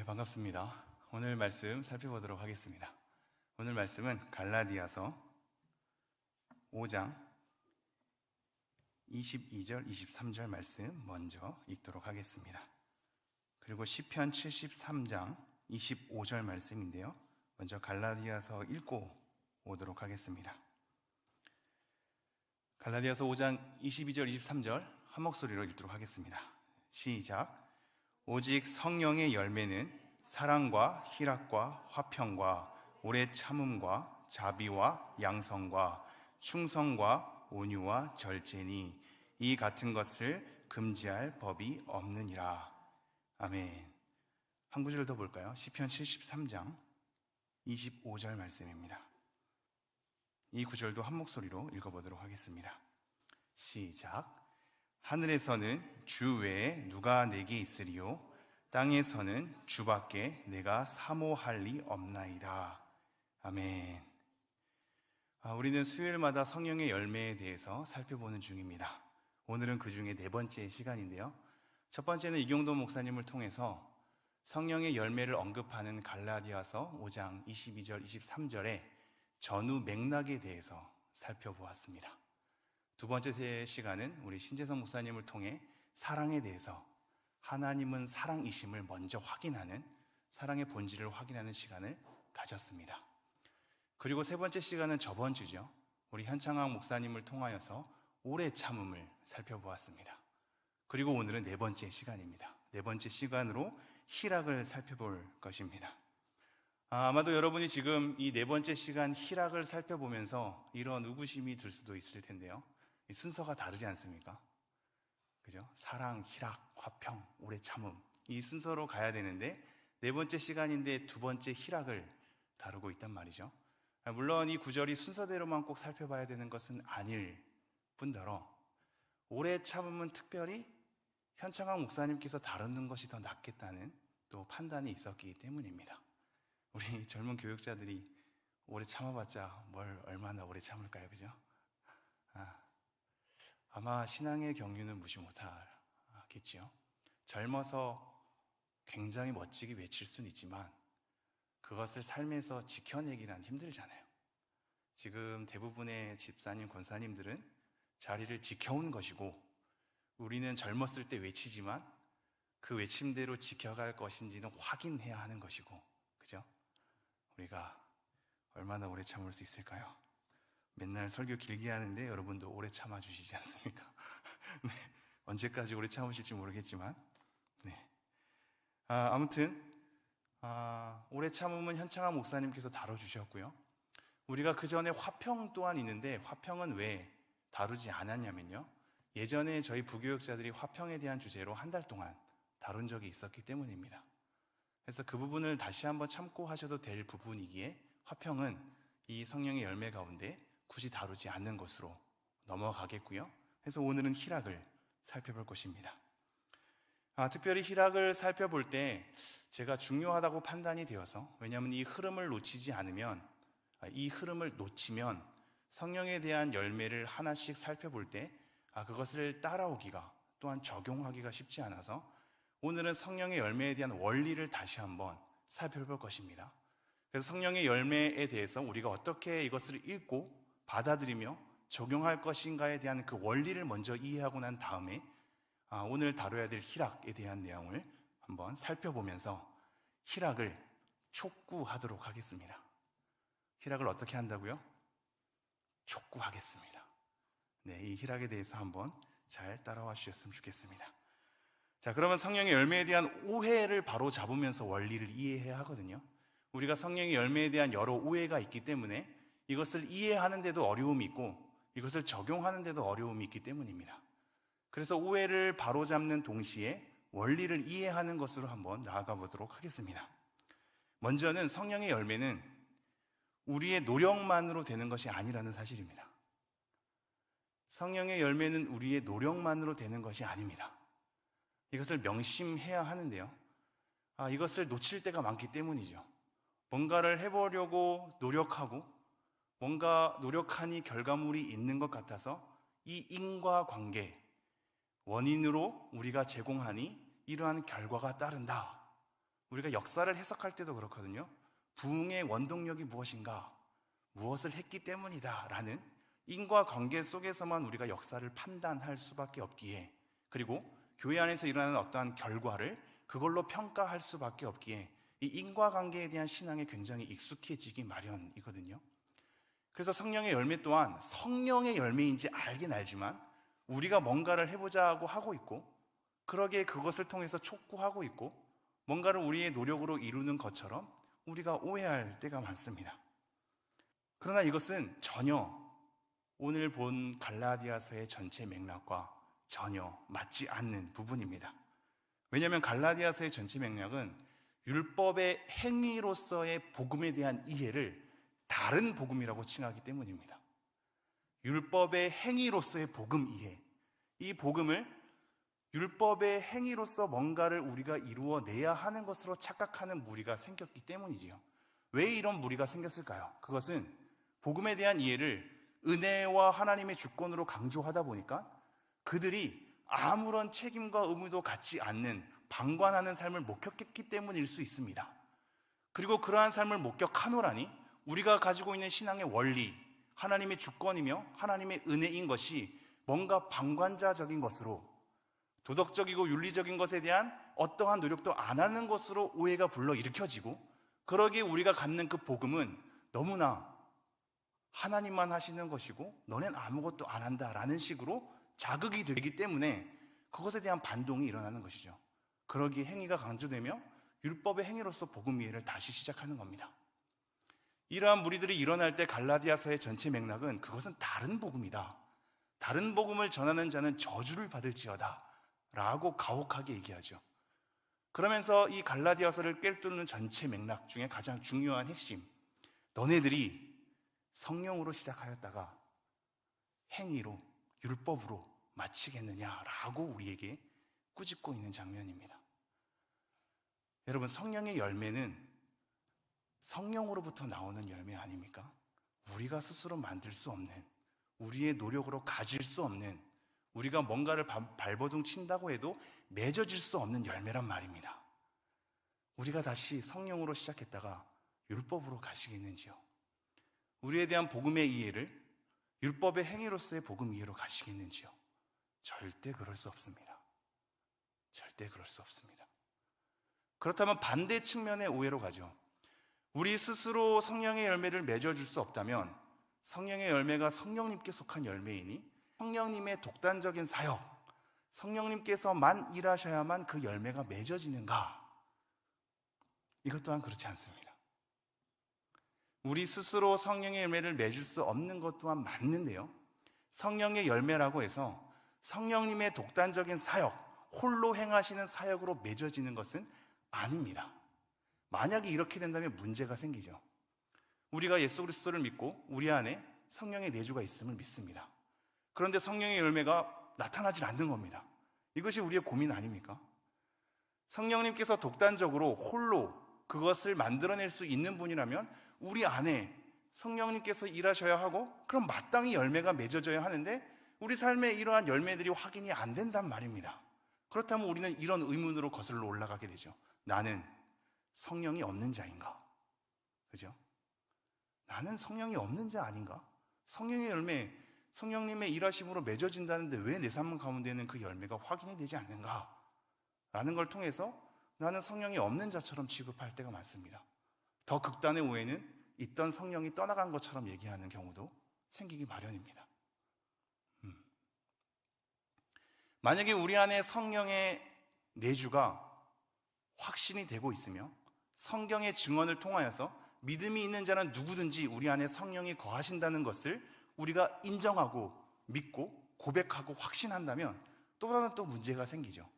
반갑습니다. 오늘 말씀 살펴보도록 하겠습니다. 오늘 말씀은 갈라디아서 5장 22절, 23절 말씀 먼저 읽도록 하겠습니다. 그리고 시편 73장 25절 말씀인데요. 먼저 갈라디아서 읽고 오도록 하겠습니다. 갈라디아서 5장 22절, 23절 한 목소리로 읽도록 하겠습니다. 시작. 오직 성령의 열매는 사랑과 희락과 화평과 오래 참음과 자비와 양성과 충성과 온유와 절제니 이 같은 것을 금지할 법이 없느니라. 아멘. 한 구절 더 볼까요? 시편 73장 25절 말씀입니다. 이 구절도 한 목소리로 읽어보도록 하겠습니다. 시작. 하늘에서는 주 외에 누가 내게 있으리요? 땅에서는 주밖에 내가 사모할 리 없나이다. 아멘. 우리는 수요일마다 성령의 열매에 대해서 살펴보는 중입니다. 오늘은 그 중에 네 번째 시간인데요. 첫 번째는 이경도 목사님을 통해서 성령의 열매를 언급하는 갈라디아서 5장 22절, 23절의 전후 맥락에 대해서 살펴보았습니다. 두 번째 시간은 우리 신재성 목사님을 통해 사랑에 대해서 하나님은 사랑이심을 먼저 확인하는, 사랑의 본질을 확인하는 시간을 가졌습니다. 그리고 세 번째 시간은 저번 주죠. 우리 현창학 목사님을 통하여서 오래 참음을 살펴보았습니다. 그리고 오늘은 네 번째 시간입니다. 네 번째 시간으로 희락을 살펴볼 것입니다. 아마도 여러분이 지금 이 네 번째 시간 희락을 살펴보면서 이런 의구심이 들 수도 있을 텐데요. 이 순서가 다르지 않습니까? 그죠? 사랑, 희락, 화평, 오래 참음, 이 순서로 가야 되는데 네 번째 시간인데 두 번째 희락을 다루고 있단 말이죠. 물론 이 구절이 순서대로만 꼭 살펴봐야 되는 것은 아닐 뿐더러 오래 참음은 특별히 현창학 목사님께서 다루는 것이 더 낫겠다는 또 판단이 있었기 때문입니다. 우리 젊은 교육자들이 오래 참아봤자 뭘 얼마나 오래 참을까요? 그죠? 아마 신앙의 경륜은 무시 못하겠지요. 젊어서 굉장히 멋지게 외칠 수는 있지만 그것을 삶에서 지켜내기란 힘들잖아요. 지금 대부분의 집사님, 권사님들은 자리를 지켜온 것이고 우리는 젊었을 때 외치지만 그 외침대로 지켜갈 것인지는 확인해야 하는 것이고, 그죠? 우리가 얼마나 오래 참을 수 있을까요? 맨날 설교 길게 하는데 여러분도 오래 참아주시지 않습니까? 네, 언제까지 오래 참으실지 모르겠지만 아무튼 오래 참음은 현창학 목사님께서 다뤄주셨고요. 우리가 그 전에 화평 또한 있는데 화평은 왜 다루지 않았냐면요, 예전에 저희 부교육자들이 화평에 대한 주제로 한 달 동안 다룬 적이 있었기 때문입니다. 그래서 그 부분을 다시 한번 참고하셔도 될 부분이기에 화평은 이 성령의 열매 가운데 굳이 다루지 않는 것으로 넘어가겠고요. 그래서 오늘은 희락을 살펴볼 것입니다. 특별히 희락을 살펴볼 때 제가 중요하다고 판단이 되어서, 왜냐하면 이 흐름을 놓치면 성령에 대한 열매를 하나씩 살펴볼 때 그것을 따라오기가 또한 적용하기가 쉽지 않아서 오늘은 성령의 열매에 대한 원리를 다시 한번 살펴볼 것입니다. 그래서 성령의 열매에 대해서 우리가 어떻게 이것을 읽고 받아들이며 적용할 것인가에 대한 그 원리를 먼저 이해하고 난 다음에 오늘 다뤄야 될 희락에 대한 내용을 한번 살펴보면서 희락을 촉구하도록 하겠습니다. 희락을 어떻게 한다고요? 촉구하겠습니다. 이 희락에 대해서 한번 잘 따라와 주셨으면 좋겠습니다. 자, 그러면 성령의 열매에 대한 오해를 바로 잡으면서 원리를 이해해야 하거든요. 우리가 성령의 열매에 대한 여러 오해가 있기 때문에 이것을 이해하는 데도 어려움이 있고 이것을 적용하는 데도 어려움이 있기 때문입니다. 그래서 오해를 바로잡는 동시에 원리를 이해하는 것으로 한번 나아가 보도록 하겠습니다. 먼저는 성령의 열매는 우리의 노력만으로 되는 것이 아니라는 사실입니다. 성령의 열매는 우리의 노력만으로 되는 것이 아닙니다. 이것을 명심해야 하는데요, 이것을 놓칠 때가 많기 때문이죠. 뭔가를 해보려고 노력하고 뭔가 노력하니 결과물이 있는 것 같아서 이 인과관계, 원인으로 우리가 제공하니 이러한 결과가 따른다, 우리가 역사를 해석할 때도 그렇거든요. 부흥의 원동력이 무엇인가? 무엇을 했기 때문이다 라는 인과관계 속에서만 우리가 역사를 판단할 수밖에 없기에, 그리고 교회 안에서 일어나는 어떠한 결과를 그걸로 평가할 수밖에 없기에 이 인과관계에 대한 신앙에 굉장히 익숙해지기 마련이거든요. 그래서 성령의 열매 또한 성령의 열매인지 알긴 알지만 우리가 뭔가를 해보자고 하고 있고, 그러기에 그것을 통해서 촉구하고 있고 뭔가를 우리의 노력으로 이루는 것처럼 우리가 오해할 때가 많습니다. 그러나 이것은 전혀 오늘 본 갈라디아서의 전체 맥락과 전혀 맞지 않는 부분입니다. 왜냐하면 갈라디아서의 전체 맥락은 율법의 행위로서의 복음에 대한 이해를 다른 복음이라고 칭하기 때문입니다. 율법의 행위로서의 복음 이해, 이 복음을 율법의 행위로서 뭔가를 우리가 이루어내야 하는 것으로 착각하는 무리가 생겼기 때문이지요. 왜 이런 무리가 생겼을까요? 그것은 복음에 대한 이해를 은혜와 하나님의 주권으로 강조하다 보니까 그들이 아무런 책임과 의무도 갖지 않는 방관하는 삶을 목격했기 때문일 수 있습니다. 그리고 그러한 삶을 목격하노라니 우리가 가지고 있는 신앙의 원리, 하나님의 주권이며 하나님의 은혜인 것이 뭔가 방관자적인 것으로, 도덕적이고 윤리적인 것에 대한 어떠한 노력도 안 하는 것으로 오해가 불러일으켜지고, 그러기에 우리가 갖는 그 복음은 너무나 하나님만 하시는 것이고 너넨 아무것도 안 한다라는 식으로 자극이 되기 때문에 그것에 대한 반동이 일어나는 것이죠. 그러기에 행위가 강조되며 율법의 행위로서 복음 이해를 다시 시작하는 겁니다. 이러한 무리들이 일어날 때 갈라디아서의 전체 맥락은 그것은 다른 복음이다, 다른 복음을 전하는 자는 저주를 받을지어다 라고 가혹하게 얘기하죠. 그러면서 이 갈라디아서를 꿰뚫는 전체 맥락 중에 가장 중요한 핵심, 너네들이 성령으로 시작하였다가 행위로, 율법으로 마치겠느냐라고 우리에게 꾸짖고 있는 장면입니다. 여러분, 성령의 열매는 성령으로부터 나오는 열매 아닙니까? 우리가 스스로 만들 수 없는, 우리의 노력으로 가질 수 없는, 우리가 뭔가를 발버둥 친다고 해도 맺어질 수 없는 열매란 말입니다. 우리가 다시 성령으로 시작했다가 율법으로 가시겠는지요? 우리에 대한 복음의 이해를 율법의 행위로서의 복음 이해로 가시겠는지요? 절대 그럴 수 없습니다. 절대 그럴 수 없습니다. 그렇다면 반대 측면의 오해로 가죠. 우리 스스로 성령의 열매를 맺어줄 수 없다면 성령의 열매가 성령님께 속한 열매이니 성령님의 독단적인 사역, 성령님께서만 일하셔야만 그 열매가 맺어지는가? 이것 또한 그렇지 않습니다. 우리 스스로 성령의 열매를 맺을 수 없는 것 또한 맞는데요, 성령의 열매라고 해서 성령님의 독단적인 사역, 홀로 행하시는 사역으로 맺어지는 것은 아닙니다. 만약에 이렇게 된다면 문제가 생기죠. 우리가 예수 그리스도를 믿고 우리 안에 성령의 내주가 있음을 믿습니다. 그런데 성령의 열매가 나타나질 않는 겁니다. 이것이 우리의 고민 아닙니까? 성령님께서 독단적으로 홀로 그것을 만들어낼 수 있는 분이라면 우리 안에 성령님께서 일하셔야 하고, 그럼 마땅히 열매가 맺어져야 하는데 우리 삶에 이러한 열매들이 확인이 안 된단 말입니다. 그렇다면 우리는 이런 의문으로 거슬러 올라가게 되죠. 나는 성령이 없는 자인가? 그죠? 나는 성령이 없는 자 아닌가? 성령의 열매, 성령님의 일하심으로 맺어진다는데 왜 내 삶 가운데는 그 열매가 확인이 되지 않는가? 라는 걸 통해서 나는 성령이 없는 자처럼 취급할 때가 많습니다. 더 극단의 오해는 있던 성령이 떠나간 것처럼 얘기하는 경우도 생기기 마련입니다. 만약에 우리 안에 성령의 내주가 확신이 되고 있으며 성경의 증언을 통하여서 믿음이 있는 자는 누구든지 우리 안에 성령이 거하신다는 것을 우리가 인정하고 믿고 고백하고 확신한다면 또 다른 문제가 생기죠.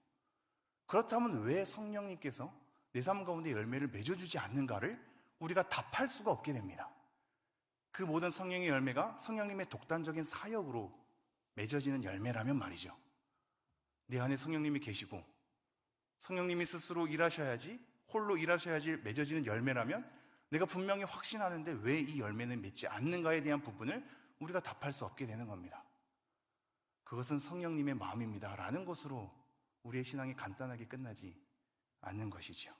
그렇다면 왜 성령님께서 내 삶 가운데 열매를 맺어주지 않는가를 우리가 답할 수가 없게 됩니다. 그 모든 성령의 열매가 성령님의 독단적인 사역으로 맺어지는 열매라면 말이죠. 내 안에 성령님이 계시고 성령님이 스스로 일하셔야지, 홀로 일하셔야지 맺어지는 열매라면 내가 분명히 확신하는데 왜 이 열매는 맺지 않는가에 대한 부분을 우리가 답할 수 없게 되는 겁니다. 그것은 성령님의 마음입니다 라는 것으로 우리의 신앙이 간단하게 끝나지 않는 것이죠.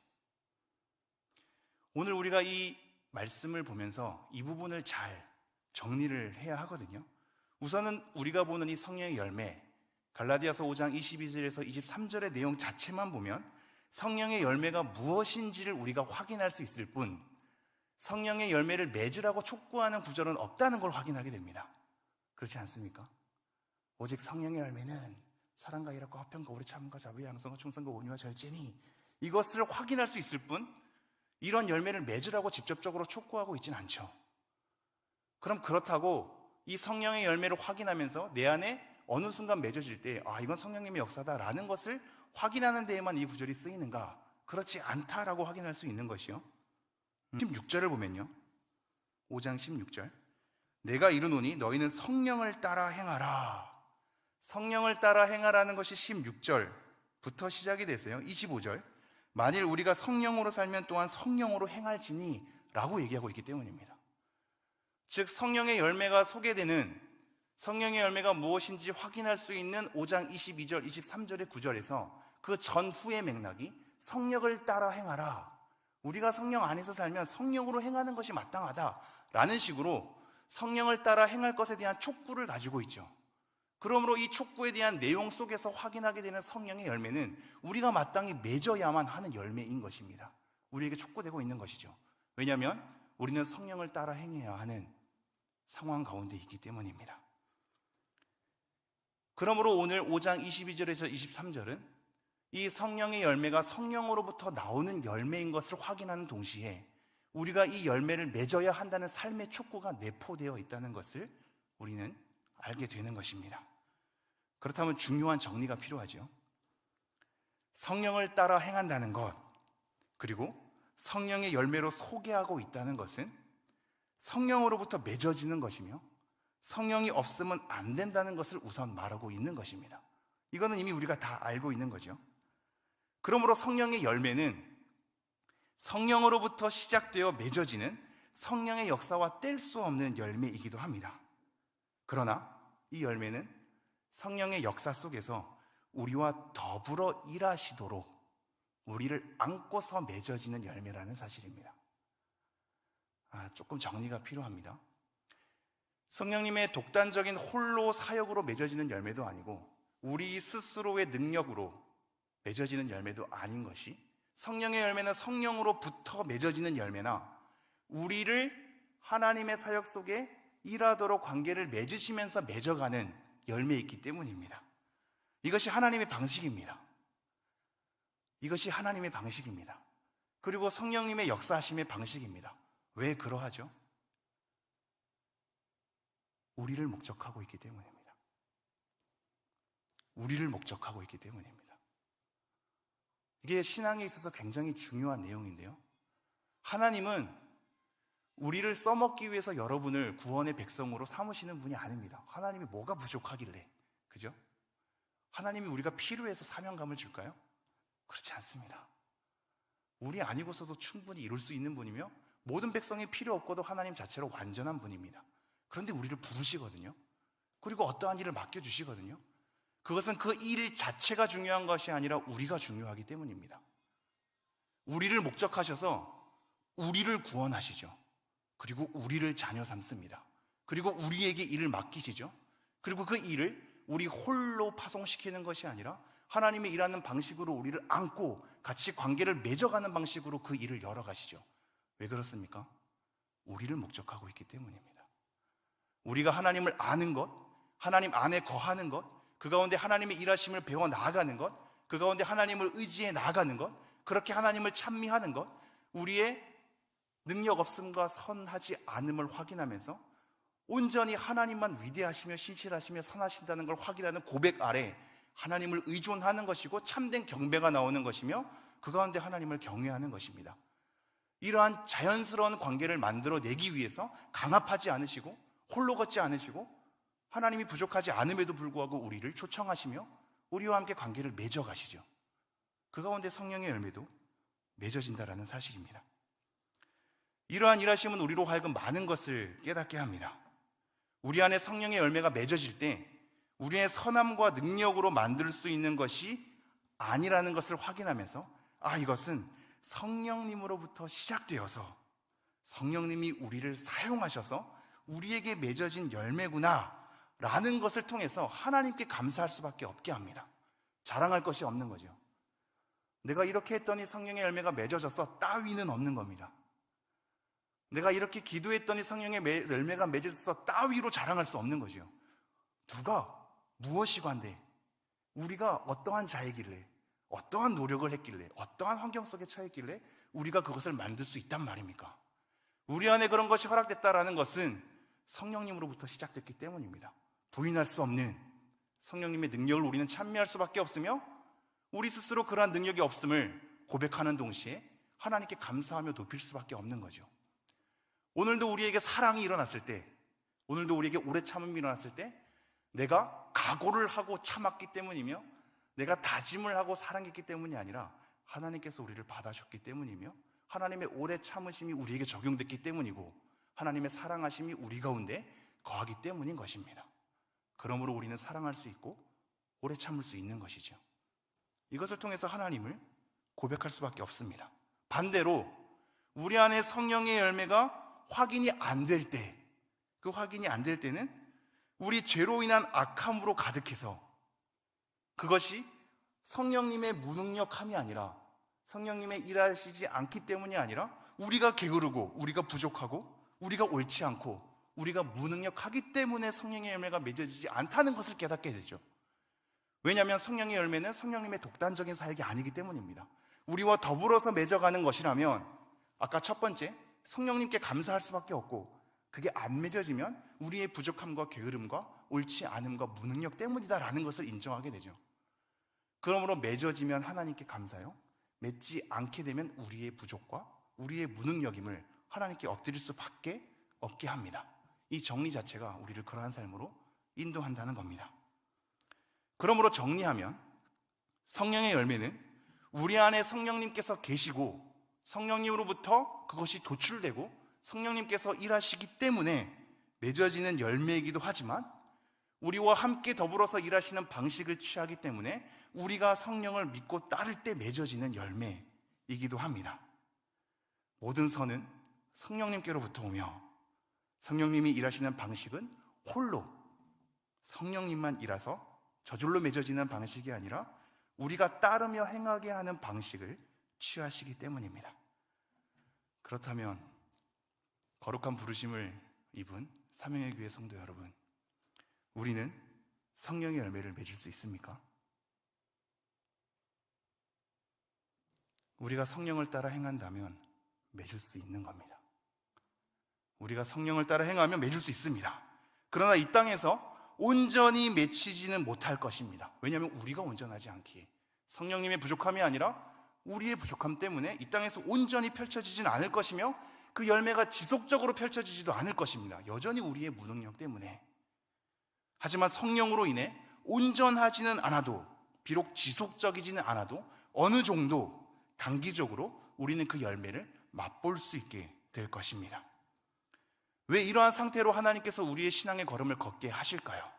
오늘 우리가 이 말씀을 보면서 이 부분을 잘 정리를 해야 하거든요. 우선은 우리가 보는 이 성령의 열매, 갈라디아서 5장 22절에서 23절의 내용 자체만 보면 성령의 열매가 무엇인지를 우리가 확인할 수 있을 뿐, 성령의 열매를 맺으라고 촉구하는 구절은 없다는 걸 확인하게 됩니다. 그렇지 않습니까? 오직 성령의 열매는 사랑과 희락과 화평과 오래 참음과 자비와 양성과 충성과 온유와 절제니, 이것을 확인할 수 있을 뿐 이런 열매를 맺으라고 직접적으로 촉구하고 있지는 않죠. 그럼 그렇다고 이 성령의 열매를 확인하면서 내 안에 어느 순간 맺어질 때 이건 성령님의 역사다라는 것을 확인하는 데에만 이 구절이 쓰이는가? 그렇지 않다라고 확인할 수 있는 것이요. 16절을 보면요, 5장 16절, 내가 이르노니 너희는 성령을 따라 행하라. 성령을 따라 행하라는 것이 16절부터 시작이 됐어요. 25절, 만일 우리가 성령으로 살면 또한 성령으로 행할지니 라고 얘기하고 있기 때문입니다. 즉 성령의 열매가 소개되는, 성령의 열매가 무엇인지 확인할 수 있는 5장 22절, 23절의 구절에서 그 전후의 맥락이 성령을 따라 행하라, 우리가 성령 안에서 살면 성령으로 행하는 것이 마땅하다라는 식으로 성령을 따라 행할 것에 대한 촉구를 가지고 있죠. 그러므로 이 촉구에 대한 내용 속에서 확인하게 되는 성령의 열매는 우리가 마땅히 맺어야만 하는 열매인 것입니다. 우리에게 촉구되고 있는 것이죠. 왜냐하면 우리는 성령을 따라 행해야 하는 상황 가운데 있기 때문입니다. 그러므로 오늘 5장 22절에서 23절은 이 성령의 열매가 성령으로부터 나오는 열매인 것을 확인하는 동시에 우리가 이 열매를 맺어야 한다는 삶의 촉구가 내포되어 있다는 것을 우리는 알게 되는 것입니다. 그렇다면 중요한 정리가 필요하죠. 성령을 따라 행한다는 것, 그리고 성령의 열매로 소개하고 있다는 것은 성령으로부터 맺어지는 것이며 성령이 없으면 안 된다는 것을 우선 말하고 있는 것입니다. 이거는 이미 우리가 다 알고 있는 거죠. 그러므로 성령의 열매는 성령으로부터 시작되어 맺어지는 성령의 역사와 뗄 수 없는 열매이기도 합니다. 그러나 이 열매는 성령의 역사 속에서 우리와 더불어 일하시도록 우리를 안고서 맺어지는 열매라는 사실입니다. 조금 정리가 필요합니다. 성령님의 독단적인 홀로 사역으로 맺어지는 열매도 아니고 우리 스스로의 능력으로 맺어지는 열매도 아닌 것이, 성령의 열매는 성령으로부터 맺어지는 열매나 우리를 하나님의 사역 속에 일하도록 관계를 맺으시면서 맺어가는 열매이기 때문입니다. 이것이 하나님의 방식입니다. 이것이 하나님의 방식입니다. 그리고 성령님의 역사하심의 방식입니다. 왜 그러하죠? 우리를 목적하고 있기 때문입니다. 우리를 목적하고 있기 때문입니다. 이게 신앙에 있어서 굉장히 중요한 내용인데요, 하나님은 우리를 써먹기 위해서 여러분을 구원의 백성으로 삼으시는 분이 아닙니다. 하나님이 뭐가 부족하길래, 그죠? 하나님이 우리가 필요해서 사명감을 줄까요? 그렇지 않습니다. 우리 아니고서도 충분히 이룰 수 있는 분이며 모든 백성이 필요 없고도 하나님 자체로 완전한 분입니다. 그런데 우리를 부르시거든요. 그리고 어떠한 일을 맡겨주시거든요. 그것은 그 일 자체가 중요한 것이 아니라 우리가 중요하기 때문입니다. 우리를 목적하셔서 우리를 구원하시죠. 그리고 우리를 자녀 삼습니다. 그리고 우리에게 일을 맡기시죠. 그리고 그 일을 우리 홀로 파송시키는 것이 아니라 하나님이 일하는 방식으로 우리를 안고 같이 관계를 맺어가는 방식으로 그 일을 열어가시죠. 왜 그렇습니까? 우리를 목적하고 있기 때문입니다. 우리가 하나님을 아는 것, 하나님 안에 거하는 것, 그 가운데 하나님의 일하심을 배워 나아가는 것, 그 가운데 하나님을 의지해 나아가는 것, 그렇게 하나님을 찬미하는 것, 우리의 능력 없음과 선하지 않음을 확인하면서 온전히 하나님만 위대하시며 신실하시며 선하신다는 걸 확인하는 고백 아래 하나님을 의존하는 것이고 참된 경배가 나오는 것이며 그 가운데 하나님을 경외하는 것입니다. 이러한 자연스러운 관계를 만들어내기 위해서 강압하지 않으시고 홀로 걷지 않으시고 하나님이 부족하지 않음에도 불구하고 우리를 초청하시며 우리와 함께 관계를 맺어가시죠. 그 가운데 성령의 열매도 맺어진다라는 사실입니다. 이러한 일하심은 우리로 하여금 많은 것을 깨닫게 합니다. 우리 안에 성령의 열매가 맺어질 때 우리의 선함과 능력으로 만들 수 있는 것이 아니라는 것을 확인하면서 이것은 성령님으로부터 시작되어서 성령님이 우리를 사용하셔서 우리에게 맺어진 열매구나 라는 것을 통해서 하나님께 감사할 수밖에 없게 합니다. 자랑할 것이 없는 거죠. 내가 이렇게 했더니 성령의 열매가 맺어졌어 따위는 없는 겁니다. 내가 이렇게 기도했더니 성령의 열매가 맺어졌어 따위로 자랑할 수 없는 거죠. 누가 무엇이 관대 우리가 어떠한 자이길래 어떠한 노력을 했길래 어떠한 환경 속에 처했길래 우리가 그것을 만들 수 있단 말입니까? 우리 안에 그런 것이 허락됐다라는 것은 성령님으로부터 시작됐기 때문입니다. 부인할 수 없는 성령님의 능력을 우리는 찬미할 수밖에 없으며 우리 스스로 그러한 능력이 없음을 고백하는 동시에 하나님께 감사하며 높일 수밖에 없는 거죠. 오늘도 우리에게 사랑이 일어났을 때, 오늘도 우리에게 오래 참음이 일어났을 때 내가 각오를 하고 참았기 때문이며 내가 다짐을 하고 사랑했기 때문이 아니라 하나님께서 우리를 받아줬기 때문이며 하나님의 오래 참으심이 우리에게 적용됐기 때문이고 하나님의 사랑하심이 우리 가운데 거하기 때문인 것입니다. 그러므로 우리는 사랑할 수 있고 오래 참을 수 있는 것이죠. 이것을 통해서 하나님을 고백할 수밖에 없습니다. 반대로 우리 안에 성령의 열매가 확인이 안 될 때, 그 확인이 안 될 때는 우리 죄로 인한 악함으로 가득해서 그것이 성령님의 무능력함이 아니라 성령님의 일하시지 않기 때문이 아니라 우리가 게으르고 우리가 부족하고 우리가 옳지 않고 우리가 무능력하기 때문에 성령의 열매가 맺어지지 않다는 것을 깨닫게 되죠. 왜냐하면 성령의 열매는 성령님의 독단적인 사역이 아니기 때문입니다. 우리와 더불어서 맺어가는 것이라면 아까 첫 번째 성령님께 감사할 수밖에 없고 그게 안 맺어지면 우리의 부족함과 게으름과 옳지 않음과 무능력 때문이다라는 것을 인정하게 되죠. 그러므로 맺어지면 하나님께 감사요, 맺지 않게 되면 우리의 부족과 우리의 무능력임을 하나님께 엎드릴 수밖에 없게 합니다. 이 정리 자체가 우리를 그러한 삶으로 인도한다는 겁니다. 그러므로 정리하면 성령의 열매는 우리 안에 성령님께서 계시고 성령님으로부터 그것이 도출되고 성령님께서 일하시기 때문에 맺어지는 열매이기도 하지만 우리와 함께 더불어서 일하시는 방식을 취하기 때문에 우리가 성령을 믿고 따를 때 맺어지는 열매이기도 합니다. 모든 선은 성령님께로부터 오며 성령님이 일하시는 방식은 홀로 성령님만 일하서 저절로 맺어지는 방식이 아니라 우리가 따르며 행하게 하는 방식을 취하시기 때문입니다. 그렇다면 거룩한 부르심을 입은 사명의 교회 성도 여러분, 우리는 성령의 열매를 맺을 수 있습니까? 우리가 성령을 따라 행한다면 맺을 수 있는 겁니다. 우리가 성령을 따라 행하면 맺을 수 있습니다. 그러나 이 땅에서 온전히 맺히지는 못할 것입니다. 왜냐하면 우리가 온전하지 않기에 성령님의 부족함이 아니라 우리의 부족함 때문에 이 땅에서 온전히 펼쳐지지는 않을 것이며 그 열매가 지속적으로 펼쳐지지도 않을 것입니다. 여전히 우리의 무능력 때문에. 하지만 성령으로 인해 온전하지는 않아도 비록 지속적이지는 않아도 어느 정도 단기적으로 우리는 그 열매를 맛볼 수 있게 될 것입니다. 왜 이러한 상태로 하나님께서 우리의 신앙의 걸음을 걷게 하실까요?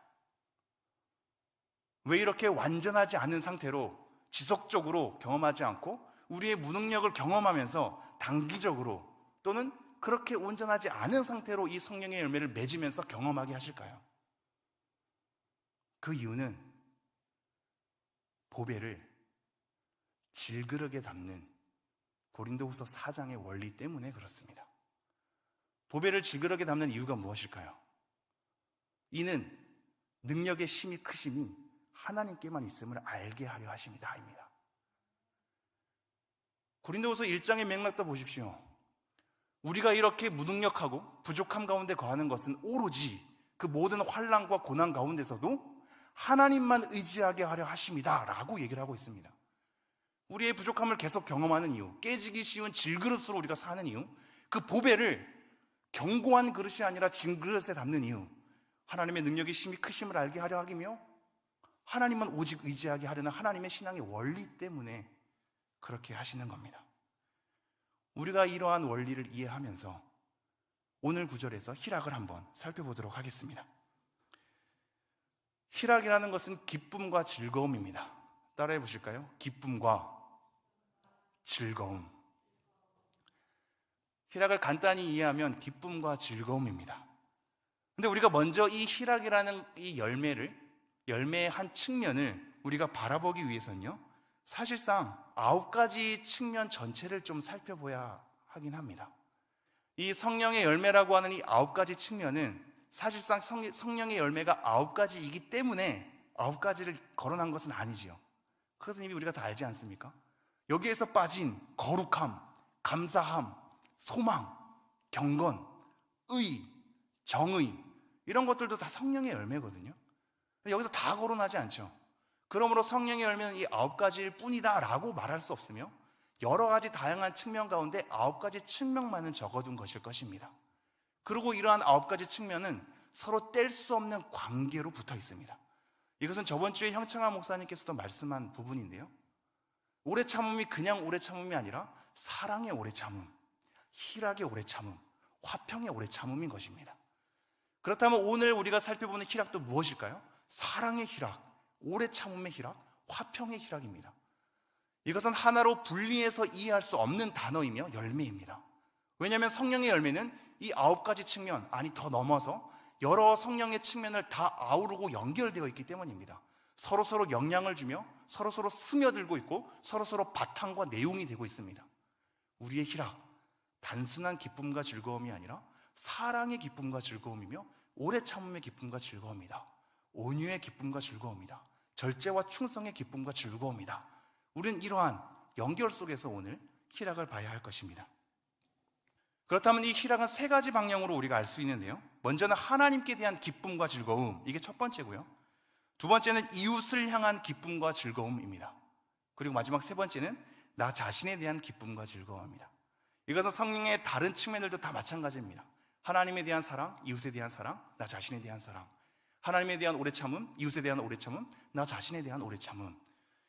왜 이렇게 완전하지 않은 상태로 지속적으로 경험하지 않고 우리의 무능력을 경험하면서 단기적으로 또는 그렇게 온전하지 않은 상태로 이 성령의 열매를 맺으면서 경험하게 하실까요? 그 이유는 보배를 질그릇에 담는 고린도후서 4장의 원리 때문에 그렇습니다. 보배를 질그릇에 담는 이유가 무엇일까요? 이는 능력의 심이 크심이 하나님께만 있음을 알게 하려 하심이다입니다. 고린도후서 1장의 맥락도 보십시오. 우리가 이렇게 무능력하고 부족함 가운데 거하는 것은 오로지 그 모든 환난과 고난 가운데서도 하나님만 의지하게 하려 하심이다 라고 얘기를 하고 있습니다. 우리의 부족함을 계속 경험하는 이유, 깨지기 쉬운 질그릇으로 우리가 사는 이유, 그 보배를 견고한 그릇이 아니라 질그릇에 담는 이유, 하나님의 능력이 심히 크심을 알게 하려 하기며 하나님만 오직 의지하게 하려는 하나님의 신앙의 원리 때문에 그렇게 하시는 겁니다. 우리가 이러한 원리를 이해하면서 오늘 구절에서 희락을 한번 살펴보도록 하겠습니다. 희락이라는 것은 기쁨과 즐거움입니다. 따라해 보실까요? 기쁨과 즐거움. 희락을 간단히 이해하면 기쁨과 즐거움입니다. 근데 우리가 먼저 이 희락이라는 이 열매의 한 측면을 우리가 바라보기 위해서는요, 사실상 9가지 측면 전체를 좀 살펴봐야 하긴 합니다. 이 성령의 열매라고 하는 이 9가지 측면은 사실상 성령의 열매가 9가지이기 때문에 9가지를 거론한 것은 아니지요. 그것은 이미 우리가 다 알지 않습니까? 여기에서 빠진 거룩함, 감사함, 소망, 경건, 의, 정의, 이런 것들도 다 성령의 열매거든요. 여기서 다 거론하지 않죠. 그러므로 성령의 열매는 이 9가지일 뿐이다 라고 말할 수 없으며, 여러 가지 다양한 측면 가운데 9가지 측면만은 적어둔 것일 것입니다. 그리고 이러한 9가지 측면은 서로 뗄 수 없는 관계로 붙어 있습니다. 이것은 저번 주에 형창한 목사님께서도 말씀한 부분인데요, 오래 참음이 그냥 오래 참음이 아니라 사랑의 오래 참음, 희락의 오래 참음, 화평의 오래 참음인 것입니다. 그렇다면 오늘 우리가 살펴보는 희락도 무엇일까요? 사랑의 희락, 오래 참음의 희락, 화평의 희락입니다. 이것은 하나로 분리해서 이해할 수 없는 단어이며 열매입니다. 왜냐하면 성령의 열매는 이 9가지 측면, 아니 더 넘어서 여러 성령의 측면을 다 아우르고 연결되어 있기 때문입니다. 서로서로 영향을 주며 서로서로 스며들고 있고 서로서로 바탕과 내용이 되고 있습니다. 우리의 희락, 단순한 기쁨과 즐거움이 아니라 사랑의 기쁨과 즐거움이며 오래 참음의 기쁨과 즐거움이다. 온유의 기쁨과 즐거움이다. 절제와 충성의 기쁨과 즐거움이다. 우리는 이러한 연결 속에서 오늘 희락을 봐야 할 것입니다. 그렇다면 이 희락은 3가지 방향으로 우리가 알 수 있는데요, 먼저는 하나님께 대한 기쁨과 즐거움, 이게 첫 번째고요. 두 번째는 이웃을 향한 기쁨과 즐거움입니다. 그리고 마지막 3번째는 나 자신에 대한 기쁨과 즐거움입니다. 이것은 성령의 다른 측면들도 다 마찬가지입니다. 하나님에 대한 사랑, 이웃에 대한 사랑, 나 자신에 대한 사랑. 하나님에 대한 오래 참음, 이웃에 대한 오래 참음, 나 자신에 대한 오래 참음.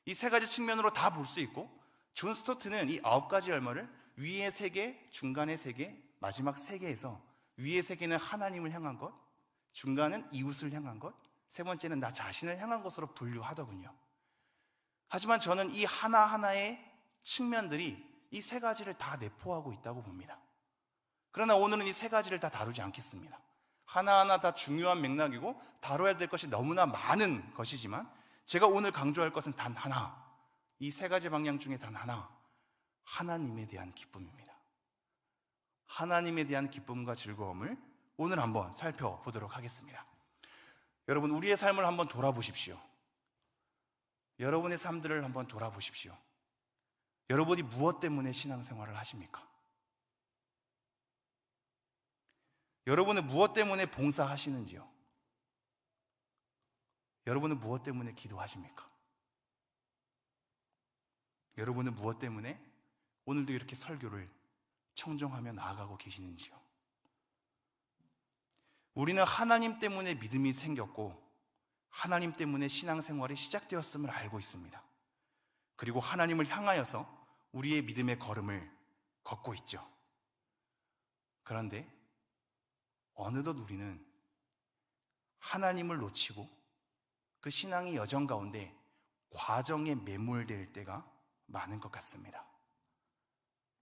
이 3가지 측면으로 다 볼 수 있고, 존 스토트는 이 9가지 열매를 위의 3개, 중간의 3개, 마지막 3개에서 위의 3개는 하나님을 향한 것, 중간은 이웃을 향한 것, 3번째는 나 자신을 향한 것으로 분류하더군요. 하지만 저는 이 하나하나의 측면들이 이 3가지를 다 내포하고 있다고 봅니다. 그러나 오늘은 이 3가지를 다 다루지 않겠습니다. 하나하나 다 중요한 맥락이고 다뤄야 될 것이 너무나 많은 것이지만, 제가 오늘 강조할 것은 단 하나, 이 3가지 방향 중에 단 하나, 하나님에 대한 기쁨입니다. 하나님에 대한 기쁨과 즐거움을 오늘 한번 살펴보도록 하겠습니다. 여러분, 우리의 삶을 한번 돌아보십시오. 여러분의 삶들을 한번 돌아보십시오. 여러분이 무엇 때문에 신앙생활을 하십니까? 여러분은 무엇 때문에 봉사하시는지요? 여러분은 무엇 때문에 기도하십니까? 여러분은 무엇 때문에 오늘도 이렇게 설교를 청정하며 나아가고 계시는지요? 우리는 하나님 때문에 믿음이 생겼고 하나님 때문에 신앙생활이 시작되었음을 알고 있습니다. 그리고 하나님을 향하여서 우리의 믿음의 걸음을 걷고 있죠. 그런데 어느덧 우리는 하나님을 놓치고 그 신앙의 여정 가운데 과정에 매몰될 때가 많은 것 같습니다.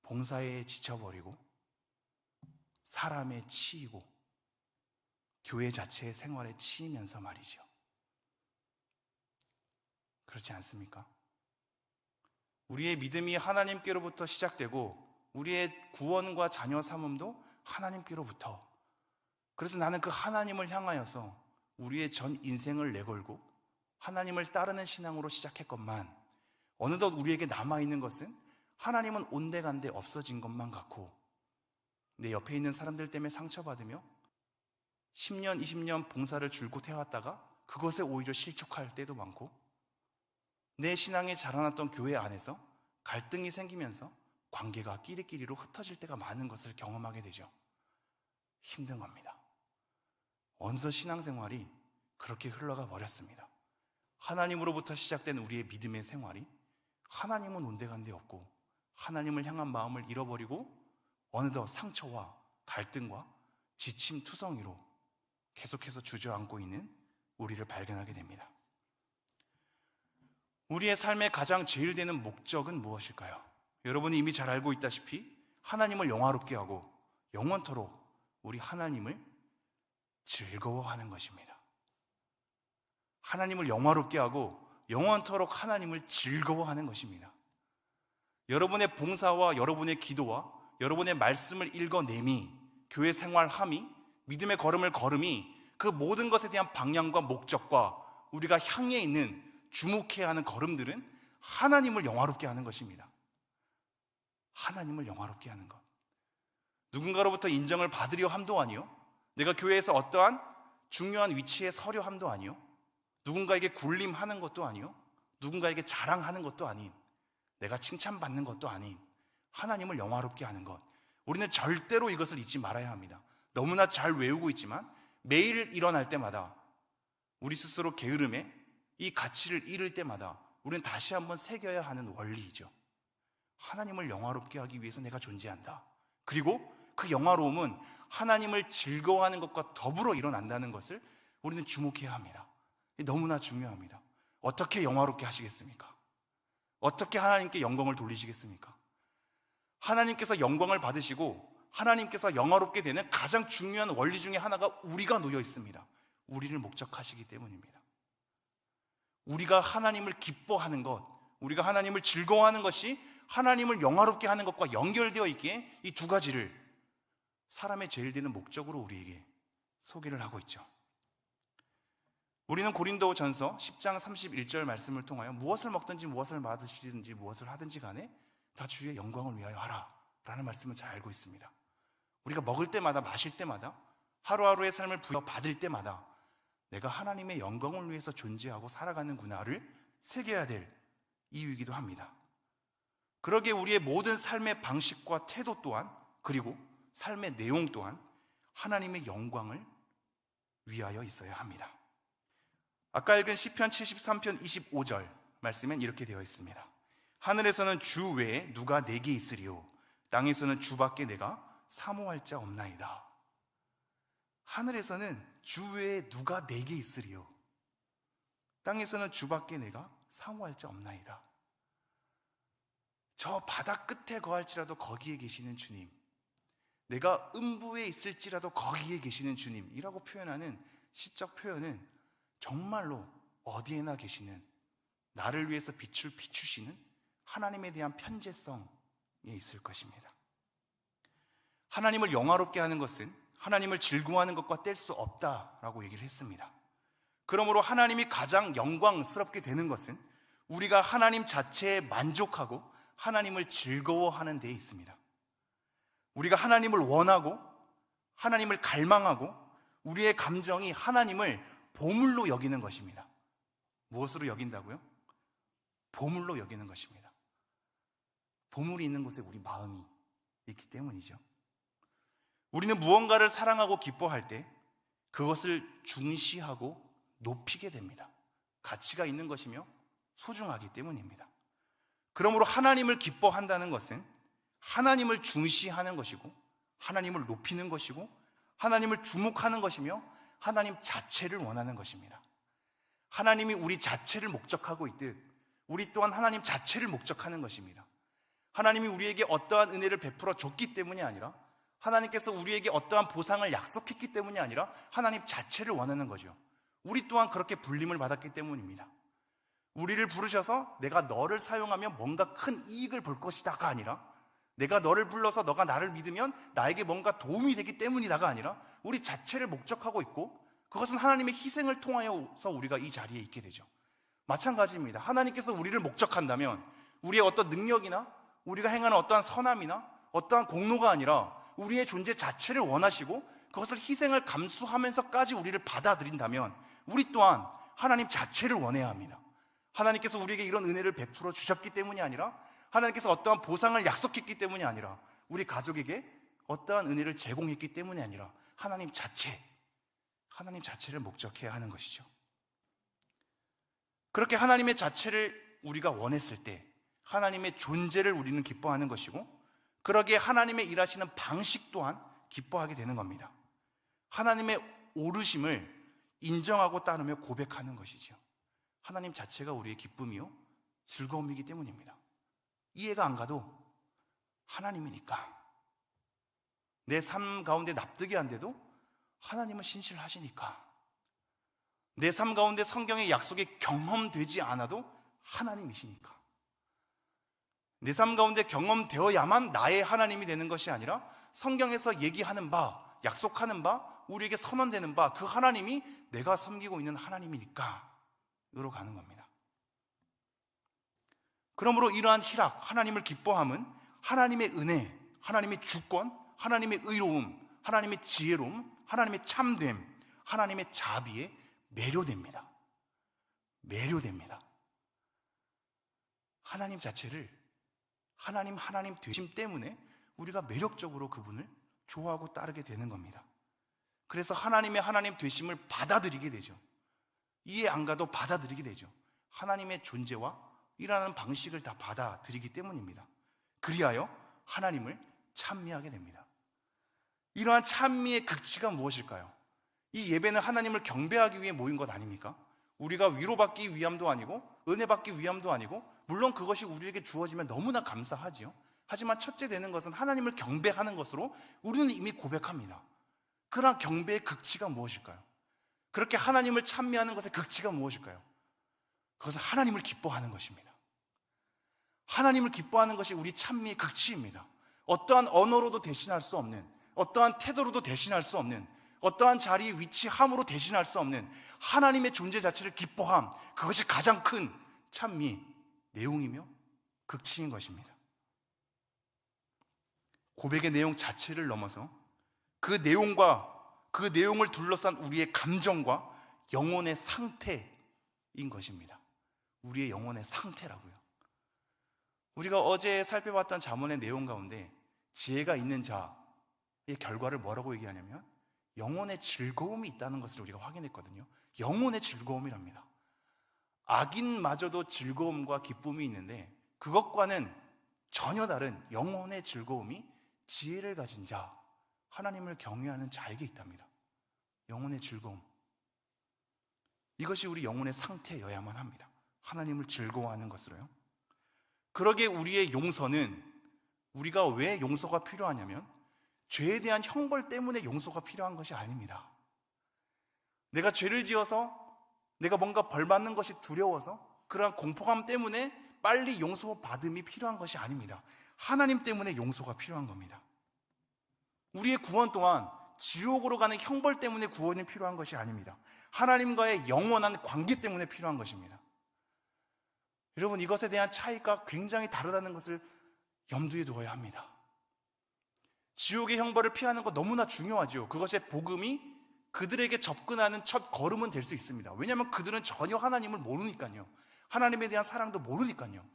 봉사에 지쳐버리고 사람에 치이고 교회 자체의 생활에 치이면서 말이죠. 그렇지 않습니까? 우리의 믿음이 하나님께로부터 시작되고 우리의 구원과 자녀 삼음도 하나님께로부터, 그래서 나는 그 하나님을 향하여서 우리의 전 인생을 내걸고 하나님을 따르는 신앙으로 시작했건만, 어느덧 우리에게 남아있는 것은 하나님은 온데간데 없어진 것만 같고, 내 옆에 있는 사람들 때문에 상처받으며 10년, 20년 봉사를 줄곧 해왔다가 그것에 오히려 실족할 때도 많고, 내 신앙이 자라났던 교회 안에서 갈등이 생기면서 관계가 끼리끼리로 흩어질 때가 많은 것을 경험하게 되죠. 힘든 겁니다. 어느덧 신앙생활이 그렇게 흘러가 버렸습니다. 하나님으로부터 시작된 우리의 믿음의 생활이 하나님은 온데간데 없고 하나님을 향한 마음을 잃어버리고 어느덧 상처와 갈등과 지침 투성이로 계속해서 주저앉고 있는 우리를 발견하게 됩니다. 우리의 삶의 가장 제일 되는 목적은 무엇일까요? 여러분이 이미 잘 알고 있다시피 하나님을 영화롭게 하고 영원토록 우리 하나님을 즐거워하는 것입니다. 하나님을 영화롭게 하고 영원토록 하나님을 즐거워하는 것입니다. 여러분의 봉사와 여러분의 기도와 여러분의 말씀을 읽어냄이, 교회 생활함이, 믿음의 걸음을 걸음이, 그 모든 것에 대한 방향과 목적과 우리가 향해 있는 주목해야 하는 걸음들은 하나님을 영화롭게 하는 것입니다. 하나님을 영화롭게 하는 것. 누군가로부터 인정을 받으려 함도 아니요, 내가 교회에서 어떠한 중요한 위치에 서려 함도 아니요, 누군가에게 굴림하는 것도 아니요, 누군가에게 자랑하는 것도 아닌, 내가 칭찬받는 것도 아닌 하나님을 영화롭게 하는 것. 우리는 절대로 이것을 잊지 말아야 합니다. 너무나 잘 외우고 있지만 매일 일어날 때마다 우리 스스로 게으름에 이 가치를 잃을 때마다 우리는 다시 한번 새겨야 하는 원리이죠. 하나님을 영화롭게 하기 위해서 내가 존재한다. 그리고 그 영화로움은 하나님을 즐거워하는 것과 더불어 일어난다는 것을 우리는 주목해야 합니다. 너무나 중요합니다. 어떻게 영화롭게 하시겠습니까? 어떻게 하나님께 영광을 돌리시겠습니까? 하나님께서 영광을 받으시고 하나님께서 영화롭게 되는 가장 중요한 원리 중에 하나가 우리가 놓여 있습니다. 우리를 목적하시기 때문입니다. 우리가 하나님을 기뻐하는 것, 우리가 하나님을 즐거워하는 것이 하나님을 영화롭게 하는 것과 연결되어 있기에 이 두 가지를 사람의 제일 되는 목적으로 우리에게 소개를 하고 있죠. 우리는 고린도전서 10장 31절 말씀을 통하여 무엇을 먹든지 무엇을 마시든지 무엇을 하든지 간에 다 주의 영광을 위하여 하라 라는 말씀을 잘 알고 있습니다. 우리가 먹을 때마다 마실 때마다 하루하루의 삶을 부여받을 때마다 내가 하나님의 영광을 위해서 존재하고 살아가는구나를 새겨야 될 이유이기도 합니다. 그러기에 우리의 모든 삶의 방식과 태도 또한, 그리고 삶의 내용 또한 하나님의 영광을 위하여 있어야 합니다. 아까 읽은 시편 73편 25절 말씀엔 이렇게 되어 있습니다. 하늘에서는 주 외에 누가 내게 있으리요, 땅에서는 주밖에 내가 사모할 자 없나이다. 하늘에서는 주 외에 누가 내게 있으리요, 땅에서는 주밖에 내가 사모할 자 없나이다. 저 바다 끝에 거할지라도 거기에 계시는 주님, 내가 음부에 있을지라도 거기에 계시는 주님이라고 표현하는 시적 표현은 정말로 어디에나 계시는, 나를 위해서 빛을 비추시는 하나님에 대한 편재성에 있을 것입니다. 하나님을 영화롭게 하는 것은 하나님을 즐거워하는 것과 뗄 수 없다라고 얘기를 했습니다. 그러므로 하나님이 가장 영광스럽게 되는 것은 우리가 하나님 자체에 만족하고 하나님을 즐거워하는 데에 있습니다. 우리가 하나님을 원하고 하나님을 갈망하고 우리의 감정이 하나님을 보물로 여기는 것입니다. 무엇으로 여긴다고요? 보물로 여기는 것입니다. 보물이 있는 곳에 우리 마음이 있기 때문이죠. 우리는 무언가를 사랑하고 기뻐할 때 그것을 중시하고 높이게 됩니다. 가치가 있는 것이며 소중하기 때문입니다. 그러므로 하나님을 기뻐한다는 것은 하나님을 중시하는 것이고 하나님을 높이는 것이고 하나님을 주목하는 것이며 하나님 자체를 원하는 것입니다. 하나님이 우리 자체를 목적하고 있듯 우리 또한 하나님 자체를 목적하는 것입니다. 하나님이 우리에게 어떠한 은혜를 베풀어 줬기 때문이 아니라, 하나님께서 우리에게 어떠한 보상을 약속했기 때문이 아니라 하나님 자체를 원하는 거죠. 우리 또한 그렇게 불림을 받았기 때문입니다. 우리를 부르셔서 내가 너를 사용하면 뭔가 큰 이익을 볼 것이다가 아니라, 내가 너를 불러서 너가 나를 믿으면 나에게 뭔가 도움이 되기 때문이다가 아니라 우리 자체를 목적하고 있고, 그것은 하나님의 희생을 통하여서 우리가 이 자리에 있게 되죠. 마찬가지입니다. 하나님께서 우리를 목적한다면 우리의 어떤 능력이나 우리가 행하는 어떠한 선함이나 어떠한 공로가 아니라 우리의 존재 자체를 원하시고 그것을 희생을 감수하면서까지 우리를 받아들인다면 우리 또한 하나님 자체를 원해야 합니다. 하나님께서 우리에게 이런 은혜를 베풀어 주셨기 때문이 아니라, 하나님께서 어떠한 보상을 약속했기 때문이 아니라, 우리 가족에게 어떠한 은혜를 제공했기 때문이 아니라 하나님 자체를 목적해야 하는 것이죠. 그렇게 하나님의 자체를 우리가 원했을 때 하나님의 존재를 우리는 기뻐하는 것이고, 그러기에 하나님의 일하시는 방식 또한 기뻐하게 되는 겁니다. 하나님의 오르심을 인정하고 따르며 고백하는 것이죠. 하나님 자체가 우리의 기쁨이요 즐거움이기 때문입니다. 이해가 안 가도 하나님이니까, 내 삶 가운데 납득이 안 돼도 하나님은 신실하시니까, 내 삶 가운데 성경의 약속이 경험되지 않아도 하나님이시니까, 내 삶 가운데 경험되어야만 나의 하나님이 되는 것이 아니라 성경에서 얘기하는 바, 약속하는 바, 우리에게 선언되는 바, 그 하나님이 내가 섬기고 있는 하나님이니까 으로 가는 겁니다. 그러므로 이러한 희락, 하나님을 기뻐함은 하나님의 은혜, 하나님의 주권, 하나님의 의로움, 하나님의 지혜로움, 하나님의 참됨, 하나님의 자비에 매료됩니다. 매료됩니다. 하나님 자체를 하나님 되심 때문에 우리가 매력적으로 그분을 좋아하고 따르게 되는 겁니다. 그래서 하나님의 하나님 되심을 받아들이게 되죠. 이해 안 가도 받아들이게 되죠. 하나님의 존재와 일하는 방식을 다 받아들이기 때문입니다. 그리하여 하나님을 찬미하게 됩니다. 이러한 찬미의 극치가 무엇일까요? 이 예배는 하나님을 경배하기 위해 모인 것 아닙니까? 우리가 위로받기 위함도 아니고 은혜 받기 위함도 아니고, 물론 그것이 우리에게 주어지면 너무나 감사하지요. 하지만 첫째 되는 것은 하나님을 경배하는 것으로 우리는 이미 고백합니다. 그러한 경배의 극치가 무엇일까요? 그렇게 하나님을 찬미하는 것의 극치가 무엇일까요? 그것은 하나님을 기뻐하는 것입니다. 하나님을 기뻐하는 것이 우리 찬미의 극치입니다. 어떠한 언어로도 대신할 수 없는, 어떠한 태도로도 대신할 수 없는, 어떠한 자리에 위치함으로 대신할 수 없는 하나님의 존재 자체를 기뻐함, 그것이 가장 큰 찬미 내용이며 극치인 것입니다. 고백의 내용 자체를 넘어서 그 내용과 그 내용을 둘러싼 우리의 감정과 영혼의 상태인 것입니다. 우리의 영혼의 상태라고요. 우리가 어제 살펴봤던 잠언의 내용 가운데 지혜가 있는 자의 결과를 뭐라고 얘기하냐면 영혼의 즐거움이 있다는 것을 우리가 확인했거든요. 영혼의 즐거움이랍니다. 악인마저도 즐거움과 기쁨이 있는데 그것과는 전혀 다른 영혼의 즐거움이 지혜를 가진 자, 하나님을 경외하는 자에게 있답니다. 영혼의 즐거움, 이것이 우리 영혼의 상태여야만 합니다. 하나님을 즐거워하는 것으로요. 그러기에 우리의 용서는, 우리가 왜 용서가 필요하냐면 죄에 대한 형벌 때문에 용서가 필요한 것이 아닙니다. 내가 죄를 지어서 내가 뭔가 벌 받는 것이 두려워서 그러한 공포감 때문에 빨리 용서받음이 필요한 것이 아닙니다. 하나님 때문에 용서가 필요한 겁니다. 우리의 구원 또한 지옥으로 가는 형벌 때문에 구원이 필요한 것이 아닙니다. 하나님과의 영원한 관계 때문에 필요한 것입니다. 여러분, 이것에 대한 차이가 굉장히 다르다는 것을 염두에 두어야 합니다. 지옥의 형벌을 피하는 것 너무나 중요하죠. 그것의 복음이 그들에게 접근하는 첫 걸음은 될 수 있습니다. 왜냐하면 그들은 전혀 하나님을 모르니까요. 하나님에 대한 사랑도 모르니까요.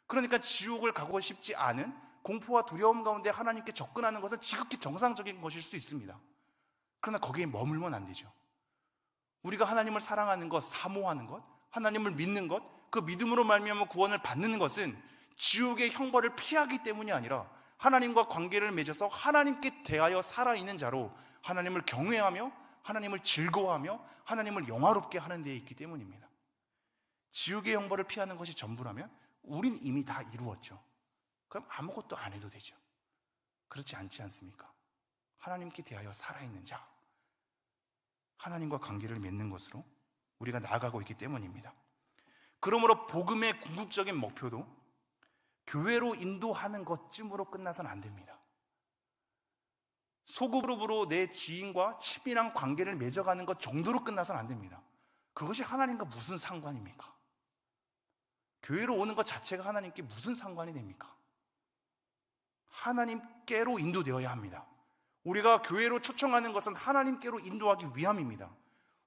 그러니까 지옥을 가고 싶지 않은 공포와 두려움 가운데 하나님께 접근하는 것은 지극히 정상적인 것일 수 있습니다. 그러나 거기에 머물면 안 되죠. 우리가 하나님을 사랑하는 것, 사모하는 것, 하나님을 믿는 것, 그 믿음으로 말미암아 구원을 받는 것은 지옥의 형벌을 피하기 때문이 아니라 하나님과 관계를 맺어서 하나님께 대하여 살아있는 자로 하나님을 경외하며 하나님을 즐거워하며 하나님을 영화롭게 하는 데에 있기 때문입니다. 지옥의 형벌을 피하는 것이 전부라면 우린 이미 다 이루었죠. 그럼 아무것도 안 해도 되죠. 그렇지 않지 않습니까? 하나님께 대하여 살아있는 자, 하나님과 관계를 맺는 것으로 우리가 나아가고 있기 때문입니다. 그러므로 복음의 궁극적인 목표도 교회로 인도하는 것쯤으로 끝나서는 안 됩니다. 소그룹으로 내 지인과 친밀한 관계를 맺어가는 것 정도로 끝나서는 안 됩니다. 그것이 하나님과 무슨 상관입니까? 교회로 오는 것 자체가 하나님께 무슨 상관이 됩니까? 하나님께로 인도되어야 합니다. 우리가 교회로 초청하는 것은 하나님께로 인도하기 위함입니다.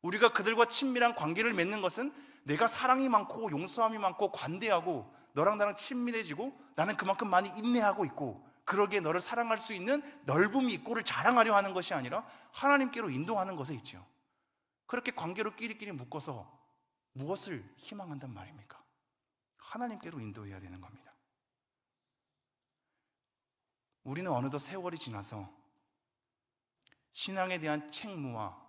우리가 그들과 친밀한 관계를 맺는 것은 내가 사랑이 많고 용서함이 많고 관대하고 너랑 나랑 친밀해지고 나는 그만큼 많이 인내하고 있고 그러기에 너를 사랑할 수 있는 넓음이 있고를 자랑하려 하는 것이 아니라 하나님께로 인도하는 것에 있죠. 그렇게 관계로 끼리끼리 묶어서 무엇을 희망한단 말입니까? 하나님께로 인도해야 되는 겁니다. 우리는 어느덧 세월이 지나서 신앙에 대한 책무와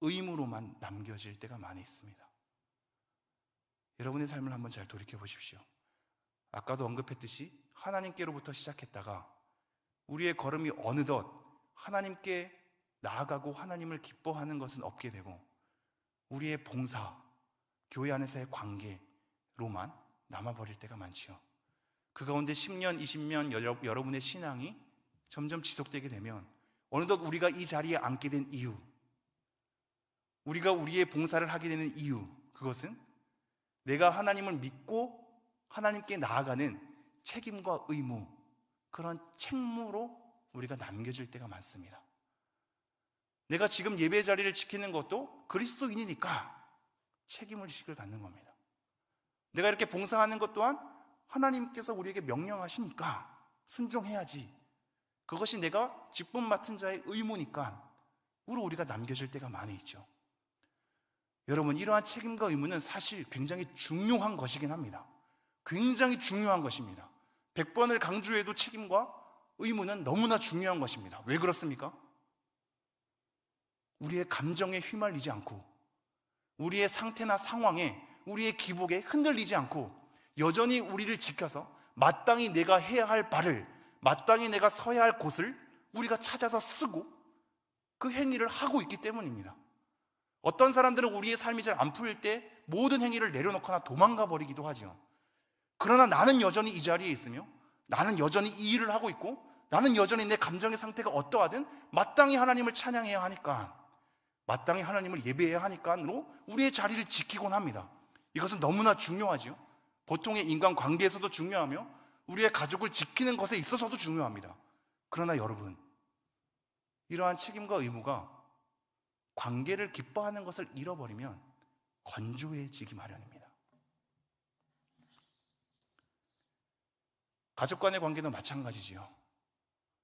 의무로만 남겨질 때가 많이 있습니다. 여러분의 삶을 한번 잘 돌이켜 보십시오. 아까도 언급했듯이 하나님께로부터 시작했다가 우리의 걸음이 어느덧 하나님께 나아가고 하나님을 기뻐하는 것은 없게 되고 우리의 봉사, 교회 안에서의 관계로만 남아버릴 때가 많지요. 그 가운데 10년, 20년 여러분의 신앙이 점점 지속되게 되면 어느덧 우리가 이 자리에 앉게 된 이유, 우리가 우리의 봉사를 하게 되는 이유, 그것은 내가 하나님을 믿고 하나님께 나아가는 책임과 의무, 그런 책무로 우리가 남겨질 때가 많습니다. 내가 지금 예배 자리를 지키는 것도 그리스도인이니까 책임을 지식을 갖는 겁니다. 내가 이렇게 봉사하는 것 또한 하나님께서 우리에게 명령하시니까 순종해야지. 그것이 내가 직분 맡은 자의 의무니까 우리가 남겨질 때가 많이 있죠. 여러분, 이러한 책임과 의무는 사실 굉장히 중요한 것이긴 합니다. 굉장히 중요한 것입니다. 100번을 강조해도 책임과 의무는 너무나 중요한 것입니다. 왜 그렇습니까? 우리의 감정에 휘말리지 않고 우리의 상태나 상황에, 우리의 기복에 흔들리지 않고 여전히 우리를 지켜서 마땅히 내가 해야 할 바를, 마땅히 내가 서야 할 곳을 우리가 찾아서 쓰고 그 행위를 하고 있기 때문입니다. 어떤 사람들은 우리의 삶이 잘 안 풀릴 때 모든 행위를 내려놓거나 도망가 버리기도 하죠. 그러나 나는 여전히 이 자리에 있으며 나는 여전히 이 일을 하고 있고 나는 여전히 내 감정의 상태가 어떠하든 마땅히 하나님을 찬양해야 하니까, 마땅히 하나님을 예배해야 하니까로 우리의 자리를 지키곤 합니다. 이것은 너무나 중요하죠. 보통의 인간관계에서도 중요하며 우리의 가족을 지키는 것에 있어서도 중요합니다. 그러나 여러분, 이러한 책임과 의무가 관계를 기뻐하는 것을 잃어버리면 건조해지기 마련입니다. 가족 간의 관계도 마찬가지지요.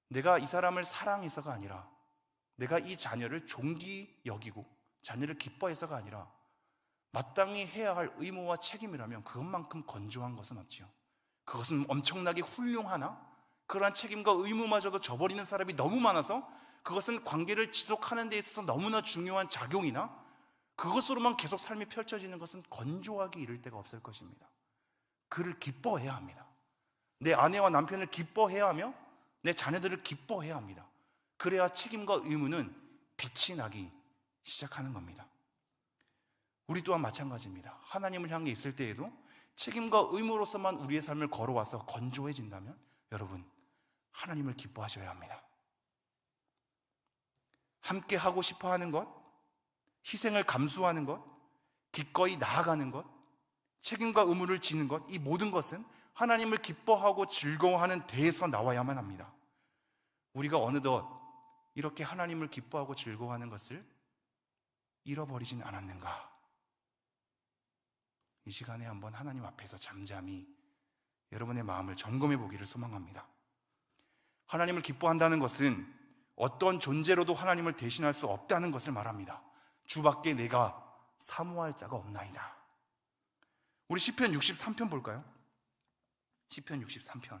내가 이 사람을 사랑해서가 아니라, 내가 이 자녀를 존귀 여기고 자녀를 기뻐해서가 아니라 마땅히 해야 할 의무와 책임이라면 그것만큼 건조한 것은 없지요. 그것은 엄청나게 훌륭하나 그러한 책임과 의무마저도 저버리는 사람이 너무 많아서 그것은 관계를 지속하는 데 있어서 너무나 중요한 작용이나 그것으로만 계속 삶이 펼쳐지는 것은 건조하기 이를 데가 없을 것입니다. 그를 기뻐해야 합니다. 내 아내와 남편을 기뻐해야 하며 내 자녀들을 기뻐해야 합니다. 그래야 책임과 의무는 빛이 나기 시작하는 겁니다. 우리 또한 마찬가지입니다. 하나님을 향해 있을 때에도 책임과 의무로서만 우리의 삶을 걸어와서 건조해진다면 여러분, 하나님을 기뻐하셔야 합니다. 함께 하고 싶어 하는 것, 희생을 감수하는 것, 기꺼이 나아가는 것, 책임과 의무를 지는 것, 이 모든 것은 하나님을 기뻐하고 즐거워하는 데에서 나와야만 합니다. 우리가 어느덧 이렇게 하나님을 기뻐하고 즐거워하는 것을 잃어버리진 않았는가? 이 시간에 한번 하나님 앞에서 잠잠히 여러분의 마음을 점검해 보기를 소망합니다. 하나님을 기뻐한다는 것은 어떤 존재로도 하나님을 대신할 수 없다는 것을 말합니다. 주밖에 내가 사모할 자가 없나이다. 우리 시편 63편 볼까요? 시편 63편.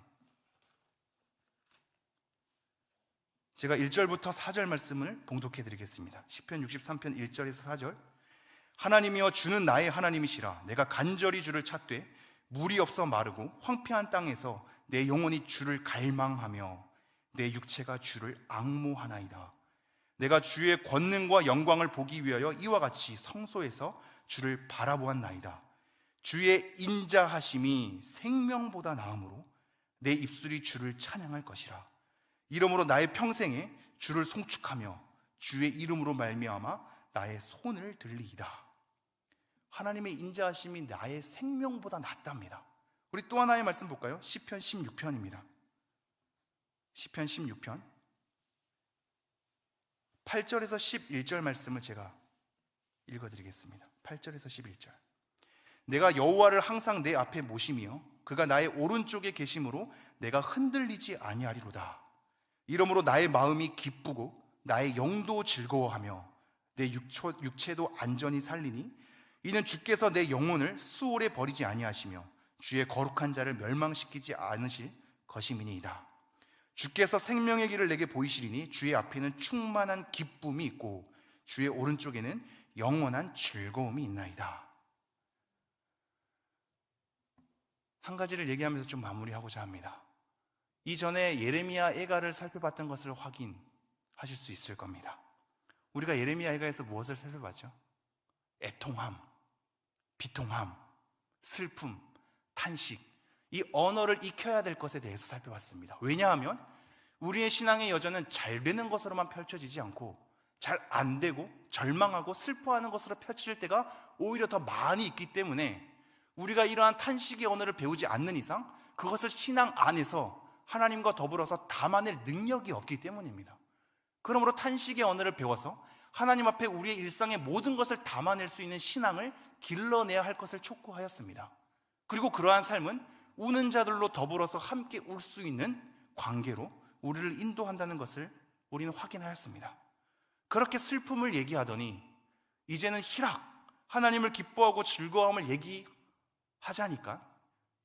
제가 1절부터 4절 말씀을 봉독해 드리겠습니다. 시편 63편 1절에서 4절. 하나님이여, 주는 나의 하나님이시라. 내가 간절히 주를 찾되 물이 없어 마르고 황폐한 땅에서 내 영혼이 주를 갈망하며 내 육체가 주를 앙모하나이다. 내가 주의 권능과 영광을 보기 위하여 이와 같이 성소에서 주를 바라보았나이다. 주의 인자하심이 생명보다 나음으로 내 입술이 주를 찬양할 것이라. 이러므로 나의 평생에 주를 송축하며 주의 이름으로 말미암아 나의 손을 들리이다. 하나님의 인자하심이 나의 생명보다 낫답니다. 우리 또 하나의 말씀 볼까요? 시편 16편입니다. 시편 16편 8절에서 11절 말씀을 제가 읽어드리겠습니다. 8절에서 11절. 내가 여호와를 항상 내 앞에 모시며 그가 나의 오른쪽에 계심으로 내가 흔들리지 아니하리로다. 이러므로 나의 마음이 기쁘고 나의 영도 즐거워하며 내 육체도 안전히 살리니 이는 주께서 내 영혼을 수월에 버리지 아니하시며 주의 거룩한 자를 멸망시키지 않으실 것임이니이다. 주께서 생명의 길을 내게 보이시리니 주의 앞에는 충만한 기쁨이 있고 주의 오른쪽에는 영원한 즐거움이 있나이다. 한 가지를 얘기하면서 좀 마무리하고자 합니다. 이전에 예레미야 애가를 살펴봤던 것을 확인하게 하실 수 있을 겁니다. 우리가 예레미야에서 무엇을 살펴봤죠? 애통함, 비통함, 슬픔, 탄식, 이 언어를 익혀야 될 것에 대해서 살펴봤습니다. 왜냐하면 우리의 신앙의 여정은 잘 되는 것으로만 펼쳐지지 않고 잘 안 되고 절망하고 슬퍼하는 것으로 펼쳐질 때가 오히려 더 많이 있기 때문에 우리가 이러한 탄식의 언어를 배우지 않는 이상 그것을 신앙 안에서 하나님과 더불어서 담아낼 능력이 없기 때문입니다. 그러므로 탄식의 언어를 배워서 하나님 앞에 우리의 일상의 모든 것을 담아낼 수 있는 신앙을 길러내야 할 것을 촉구하였습니다. 그리고 그러한 삶은 우는 자들로 더불어서 함께 울 수 있는 관계로 우리를 인도한다는 것을 우리는 확인하였습니다. 그렇게 슬픔을 얘기하더니 이제는 희락, 하나님을 기뻐하고 즐거움을 얘기하자니까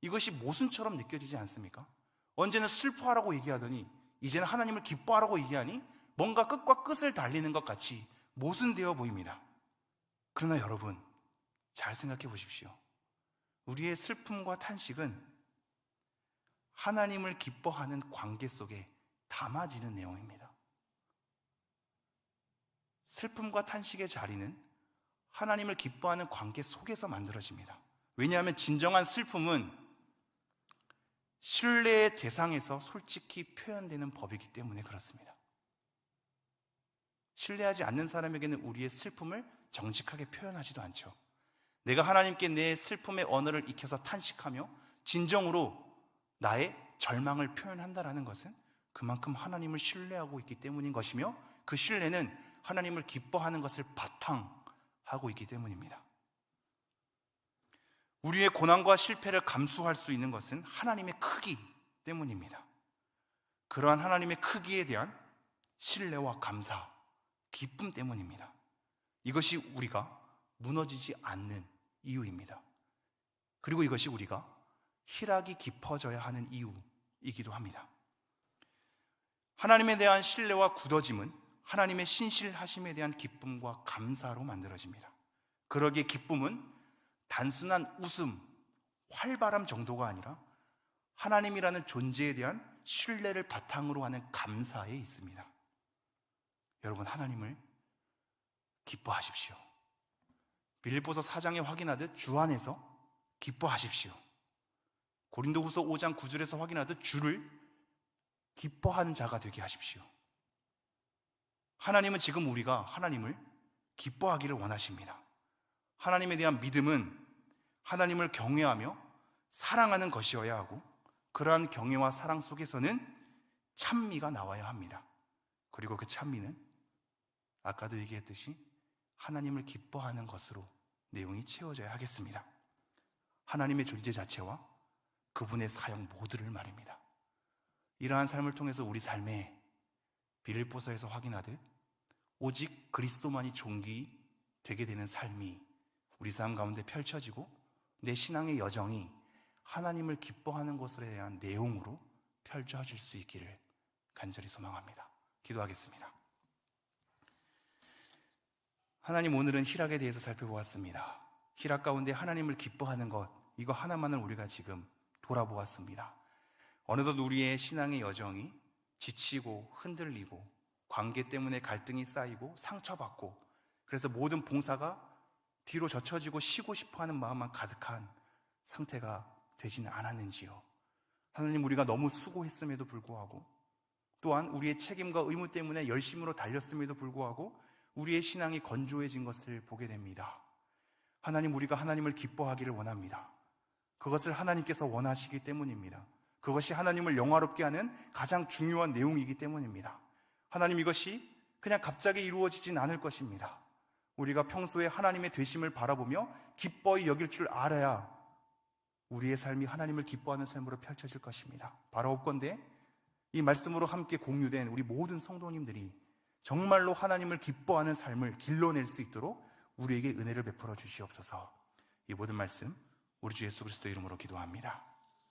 이것이 모순처럼 느껴지지 않습니까? 언제는 슬퍼하라고 얘기하더니 이제는 하나님을 기뻐하라고 얘기하니 뭔가 끝과 끝을 달리는 것 같이 모순되어 보입니다. 그러나 여러분, 잘 생각해 보십시오. 우리의 슬픔과 탄식은 하나님을 기뻐하는 관계 속에 담아지는 내용입니다. 슬픔과 탄식의 자리는 하나님을 기뻐하는 관계 속에서 만들어집니다. 왜냐하면 진정한 슬픔은 신뢰의 대상에서 솔직히 표현되는 법이기 때문에 그렇습니다. 신뢰하지 않는 사람에게는 우리의 슬픔을 정직하게 표현하지도 않죠. 내가 하나님께 내 슬픔의 언어를 익혀서 탄식하며 진정으로 나의 절망을 표현한다는 것은 그만큼 하나님을 신뢰하고 있기 때문인 것이며 그 신뢰는 하나님을 기뻐하는 것을 바탕하고 있기 때문입니다. 우리의 고난과 실패를 감수할 수 있는 것은 하나님의 크기 때문입니다. 그러한 하나님의 크기에 대한 신뢰와 감사, 기쁨 때문입니다. 이것이 우리가 무너지지 않는 이유입니다. 그리고 이것이 우리가 희락이 깊어져야 하는 이유이기도 합니다. 하나님에 대한 신뢰와 굳어짐은 하나님의 신실하심에 대한 기쁨과 감사로 만들어집니다. 그러기에 기쁨은 단순한 웃음, 활발함 정도가 아니라 하나님이라는 존재에 대한 신뢰를 바탕으로 하는 감사에 있습니다. 여러분, 하나님을 기뻐하십시오. 빌립보서 4장에 확인하듯 주 안에서 기뻐하십시오. 고린도후서 5장 9절에서 확인하듯 주를 기뻐하는 자가 되게 하십시오. 하나님은 지금 우리가 하나님을 기뻐하기를 원하십니다. 하나님에 대한 믿음은 하나님을 경외하며 사랑하는 것이어야 하고 그러한 경외와 사랑 속에서는 찬미가 나와야 합니다. 그리고 그 찬미는 아까도 얘기했듯이 하나님을 기뻐하는 것으로 내용이 채워져야 하겠습니다. 하나님의 존재 자체와 그분의 사역 모두를 말입니다. 이러한 삶을 통해서 우리 삶에 빌립보서에서 확인하듯 오직 그리스도만이 존귀 되게 되는 삶이 우리 삶 가운데 펼쳐지고 내 신앙의 여정이 하나님을 기뻐하는 것에 대한 내용으로 펼쳐질 수 있기를 간절히 소망합니다. 기도하겠습니다. 하나님, 오늘은 희락에 대해서 살펴보았습니다. 희락 가운데 하나님을 기뻐하는 것, 이거 하나만을 우리가 지금 돌아보았습니다. 어느덧 우리의 신앙의 여정이 지치고 흔들리고 관계 때문에 갈등이 쌓이고 상처받고 그래서 모든 봉사가 뒤로 젖혀지고 쉬고 싶어하는 마음만 가득한 상태가 되지는 않았는지요. 하나님, 우리가 너무 수고했음에도 불구하고 또한 우리의 책임과 의무 때문에 열심으로 달렸음에도 불구하고 우리의 신앙이 건조해진 것을 보게 됩니다. 하나님, 우리가 하나님을 기뻐하기를 원합니다. 그것을 하나님께서 원하시기 때문입니다. 그것이 하나님을 영화롭게 하는 가장 중요한 내용이기 때문입니다. 하나님, 이것이 그냥 갑자기 이루어지진 않을 것입니다. 우리가 평소에 하나님의 되심을 바라보며 기뻐히 여길 줄 알아야 우리의 삶이 하나님을 기뻐하는 삶으로 펼쳐질 것입니다. 바라옵건대 이 말씀으로 함께 공유된 우리 모든 성도님들이 정말로 하나님을 기뻐하는 삶을 길러낼 수 있도록 우리에게 은혜를 베풀어 주시옵소서. 이 모든 말씀 우리 주 예수 그리스도 이름으로 기도합니다.